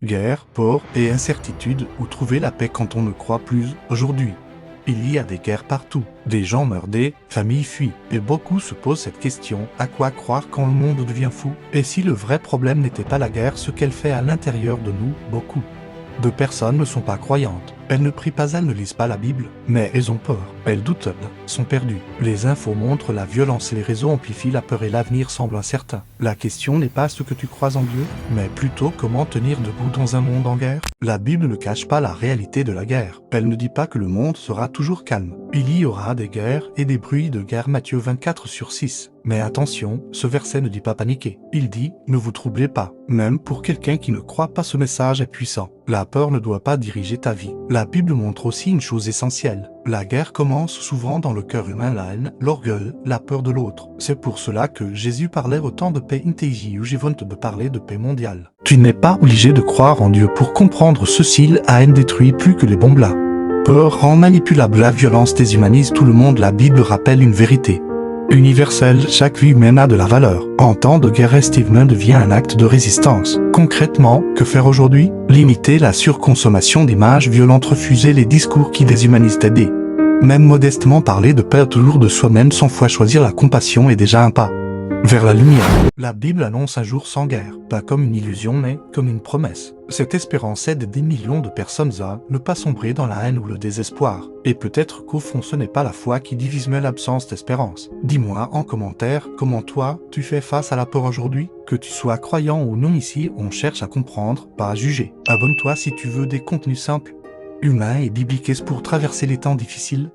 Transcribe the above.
Guerre, peur et incertitude, où trouver la paix quand on ne croit plus aujourd'hui. Il y a des guerres partout, des gens meurent, des familles fuient, et beaucoup se posent cette question, à quoi croire quand le monde devient fou? Et si le vrai problème n'était pas la guerre, ce qu'elle fait à l'intérieur de nous, beaucoup de personnes ne sont pas croyantes. Elles ne prient pas, elles ne lisent pas la Bible, mais elles ont peur. Elles doutent, sont perdues. Les infos montrent la violence et les réseaux amplifient la peur et l'avenir semble incertain. La question n'est pas ce que tu crois en Dieu, mais plutôt comment tenir debout dans un monde en guerre. La Bible ne cache pas la réalité de la guerre. Elle ne dit pas que le monde sera toujours calme. Il y aura des guerres et des bruits de guerre, Matthieu 24/6. Mais attention, ce verset ne dit pas paniquer. Il dit, ne vous troublez pas. Même pour quelqu'un qui ne croit pas, ce message est puissant. La peur ne doit pas diriger ta vie. La Bible montre aussi une chose essentielle. La guerre commence souvent dans le cœur humain, la haine, l'orgueil, la peur de l'autre. C'est pour cela que Jésus parlait autant de paix intégée ou j'évente de parler de paix mondiale. Tu n'es pas obligé de croire en Dieu pour comprendre ceci, la haine détruit plus que les bombes là. Peur rend manipulable, la violence déshumanise tout le monde. La Bible rappelle une vérité universelle, chaque vie humaine a de la valeur. En temps de guerre, estimement devient un acte de résistance. Concrètement, que faire aujourd'hui? Limiter la surconsommation d'images violentes, refuser les discours qui déshumanisent, aider. Même modestement parler de paix toujours de soi-même, sans foi, choisir la compassion est déjà un pas vers la lumière. La Bible annonce un jour sans guerre, pas comme une illusion mais comme une promesse. Cette espérance aide des millions de personnes à ne pas sombrer dans la haine ou le désespoir. Et peut-être qu'au fond ce n'est pas la foi qui divise mais l'absence d'espérance. Dis-moi en commentaire comment toi tu fais face à la peur aujourd'hui. Que tu sois croyant ou non, ici on cherche à comprendre, pas à juger. Abonne-toi si tu veux des contenus simples, humains et bibliques pour traverser les temps difficiles.